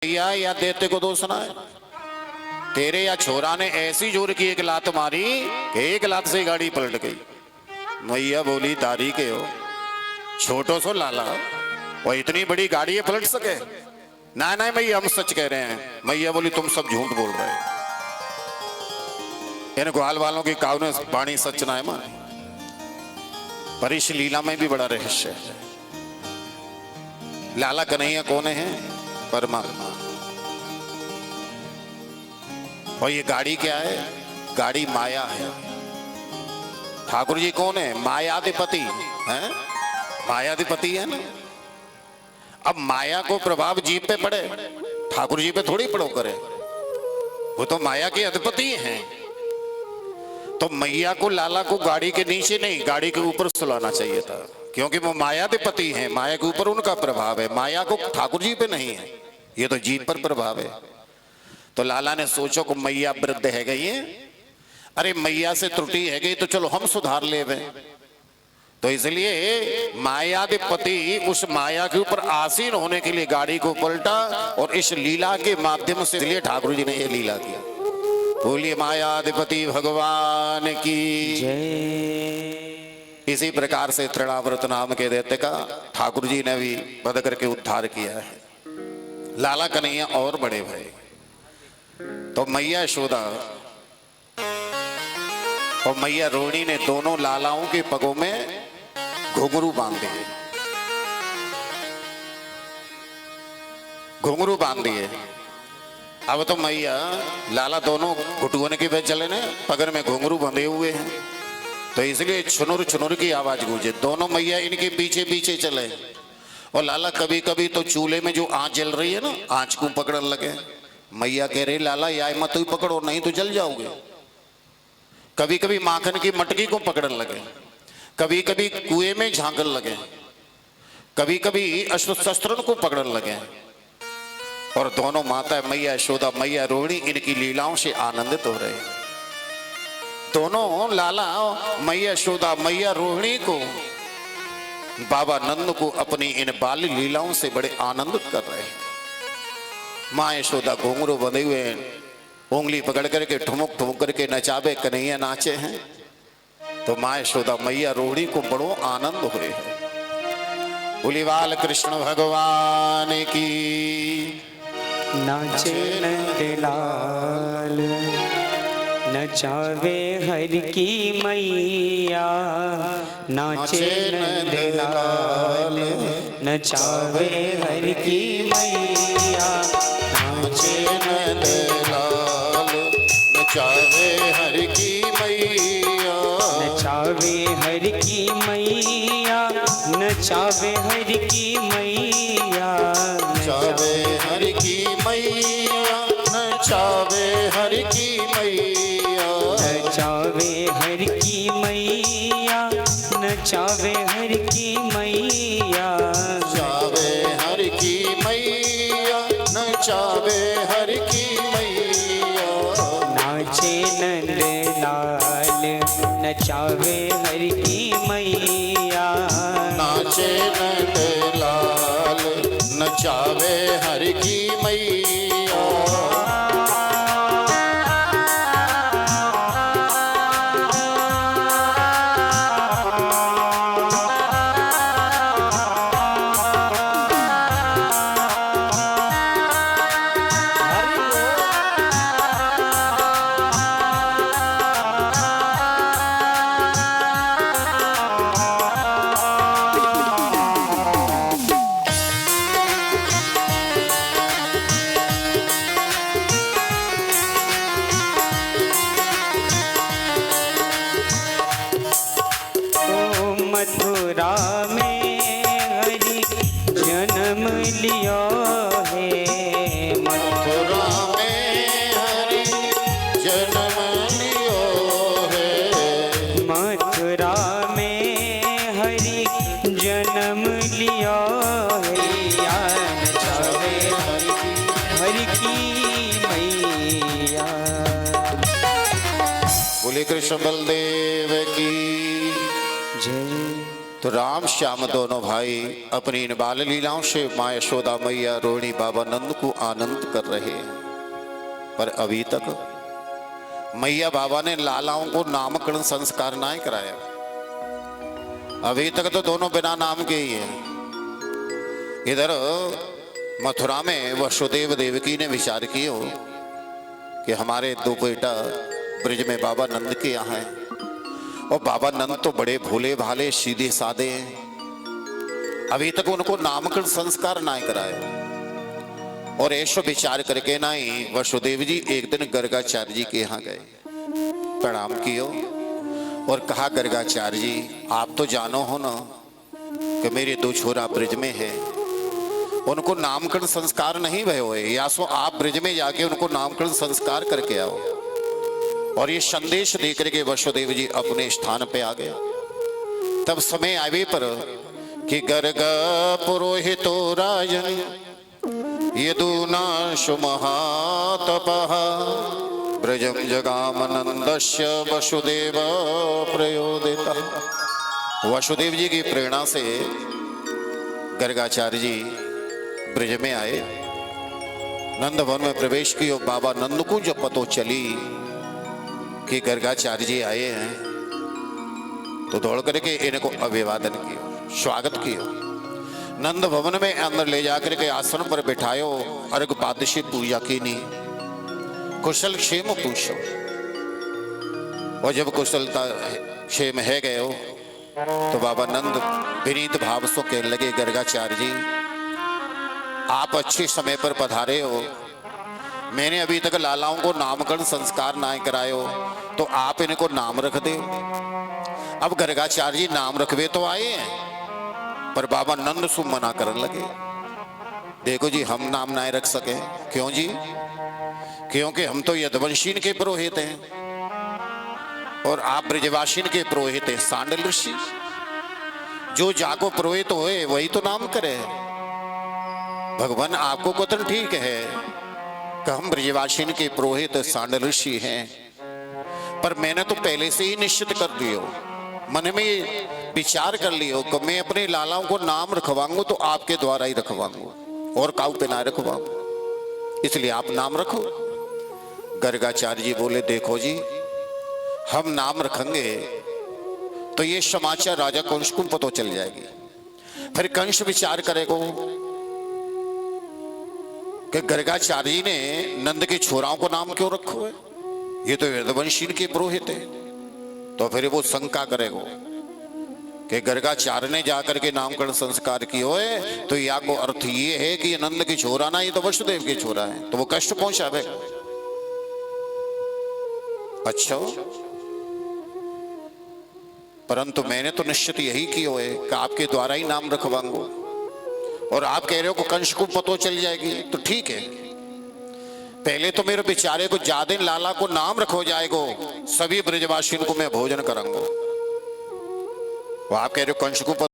मैया या देते को दोष ना है। तेरे या छोरा ने ऐसी जोर की एक लात मारी कि एक लात से गाड़ी पलट गई। मैया बोली तारी के हो छोटो सो लाला, और इतनी बड़ी गाड़ी है पलट सके? ना ना मैया हम सच कह रहे हैं। मैया बोली तुम सब झूठ बोल रहे हो। इन ग्वाल वालों की काव ने वाणी सच ना है मां, पर इस लीला में भी बड़ा रहस्य है। लाला कन्हैया कौन है? परमात्मा। और ये गाड़ी क्या है? गाड़ी माया है। ठाकुर जी कौन है? मायाधिपति हैं? मायाधिपति है ना। अब माया को प्रभाव जीव पे पड़े, ठाकुर जी पे थोड़ी पड़ो करे, वो तो माया के अधिपति हैं। तो मैया को लाला को गाड़ी के नीचे नहीं, गाड़ी के ऊपर सुलाना चाहिए था, क्योंकि वो मायाधिपति हैं। माया के ऊपर उनका प्रभाव है, माया को ठाकुर जी पे नहीं है, ये तो जीव पर प्रभाव है। तो लाला ने सोचो को मैया वृद्ध है गई है, अरे मैया से त्रुटि है गई तो चलो हम सुधार ले वे। तो इसलिए मायाधिपति उस माया के ऊपर आसीन होने के लिए गाड़ी को पलटा, और इस लीला के माध्यम से इसलिए ठाकुर जी ने ये लीला किया। बोलिए मायाधिपति भगवान की जय। इसी प्रकार से तृणाव्रत नाम के दैत्य का ठाकुर जी ने भी वध करके उद्धार किया है। लाला कन्हैया और बड़े भये तो मैया यशोदा और मैया रोहिणी ने दोनों लालाओं के पगों में घुंघरू बांध दिए। घुंघरू बांध दिए। अब तो मैया लाला दोनों घुटुआने के बेच चले ने, पगर में घुंघरू बंधे हुए हैं, तो इसलिए छुनुर छुनुर की आवाज गूंजे। दोनों मैया इनके पीछे पीछे चले, और लाला कभी कभी तो चूल्हे में जो आंच जल रही है ना, आंच को पकड़ने लगे। मैया कह रही लाला या मत ही पकड़ो नहीं तो जल जाओगे। कभी कभी माखन की मटकी को पकड़ने लगे, कभी कभी कुएं में झांकने लगे, कभी कभी अश्वशस्त्र को पकड़ने लगे। और दोनों माता मैया यशोदा मैया रोहिणी इनकी लीलाओं से आनंदित हो रहे। दोनों लाला मैया यशोदा मैया रोहिणी को बाबा नंद को अपनी इन बाल लीलाओं से बड़े आनंदित कर रहे हैं। माँ यशोदा घुंघरू बंधे हुए उंगली पकड़ करके ठुमुक ठुमुक करके नचावे कन्हैया नाचे हैं, तो माँ यशोदा मैया रोहिणी को बड़ो आनंद हो रहे हैं। बोली बाल कृष्ण भगवान की नाचे नंदलाल नचावे हर की मैया, नाचे नंदलाल नचावे हर की मैया, नाचे नंदलाल नचावे हर की मैया, नचावे हर की मैया, नचावे हर की मैया, नचावे हर की मैया, नचावे हर की मैया, नचावे हर की मैया, नचावे हर की मैया, नचावे हर की मैया, नचावे हर की मैया। नाचे नंदलाल नचावे हर की मैया, नाचे नंदलाल नचावे हर की मैया। मथुरा में हरि जन्म लिया है, मथुरा में हरि जन्म लियो है, मथुरा में हरि जन्म लिया है, या नचावे हरि की मैया। बोले कृष्ण बलदेव की जय। तो राम श्याम दोनों भाई अपनी इन बाल लीलाओं से माँ यशोदा मैया रोहिणी बाबा नंद को आनंद कर रहे हैं। पर अभी तक मैया बाबा ने लालाओं को नामकरण संस्कार ना कराया। अभी तक तो दोनों बिना नाम के ही हैं। इधर मथुरा में वसुदेव देवकी ने विचार किया कि हमारे दो बेटा ब्रज में बाबा नंद के यहाँ हैं, और बाबा नंद तो बड़े भोले भाले सीधे साधे हैं। अभी तक उनको नामकरण संस्कार ना कराया। और ऐसा विचार करके ना ही वसुदेव जी एक दिन गर्गाचार्य जी के यहाँ गए, प्रणाम कियो और कहा, गर्गाचार्य जी आप तो जानो हो ना कि मेरे दो छोरा ब्रज में है, उनको नामकरण संस्कार नहीं भय हुए, या सो आप ब्रज में जाके उनको नामकरण संस्कार करके आओ। और ये संदेश देकर के वसुदेव जी अपने स्थान पे आ गए। तब समय आवे पर कि गर्ग पुरोहितो राजन यदूना सुमहातपः ब्रजम जगामनंदस्य वसुदेव प्रयोदितः। वसुदेव जी की प्रेरणा से गर्गाचार्य जी ब्रज में आए, नंद भवन में प्रवेश की। और बाबा नंद को जब पतो चली कि गर्गाचार्य जी आए हैं तो दौड़ करके इनको अभिवादन किया, स्वागत किया। नंद भवन में अंदर ले जाकर के आसन पर बिठायो, अर्घ पादशी पूजा की नहीं, कुशल क्षेम पूछो। और जब कुशलता क्षेम है गए हो तो बाबा नंद विनीत भाव से कहने लगे, गर्गाचार्य जी आप अच्छे समय पर पधारे हो। मैंने अभी तक लालाओं को नामकरण संस्कार ना करायो, तो आप इनको नाम रख दे। अब गर्गाचार्य जी नाम रखवे तो आए हैं, पर बाबा नंद सु मना करने लगे। देखो जी हम नाम ना रख सके। क्यों जी? क्योंकि हम तो यदुवंशीन के पुरोहित हैं और आप ब्रजवासीन के पुरोहित हैं, सांडल ऋषि। जो जाको पुरोहित होए वही तो नाम करे। भगवान आपको कथन ठीक है कि हम ब्रजवासीन के पुरोहित सांडल ऋषि हैं, पर मैंने तो पहले से ही निश्चित कर लियो, मन में विचार कर लियो कि मैं अपने लालाओं को नाम रखवाऊंगा तो आपके द्वारा ही रखवाऊंगा और काऊ पे ना रखवाऊंगा, इसलिए आप नाम रखो। गर्गाचार्य जी बोले, देखो जी हम नाम रखेंगे तो ये समाचार राजा कंस को पता चल जाएगी। फिर कंस विचार करेगा कि गर्गाचार्य जी ने नंद के छोराओं को नाम क्यों रखो है, ये तो यदुवंशी के पुरोहित है। तो फिर वो शंका करेगा कि गर्गाचार्य ने जाकर के नामकरण संस्कार किए है, तो या को अर्थ ये है कि ये नंद की छोरा ना, ये तो वसुदेव के छोरा है, तो वो कष्ट पहुंचावेगा। अच्छा, परंतु मैंने तो निश्चित यही किया है कि आपके द्वारा ही नाम रखवाऊंगा, और आप कह रहे हो कि कंस को पता चल जाएगी, तो ठीक है। पहले तो मेरे बेचारे को ज्यादा लाला को नाम रखो जाएगो, सभी ब्रजवासियों को मैं भोजन कराऊंगा। वो आप कह रहे हो कंस को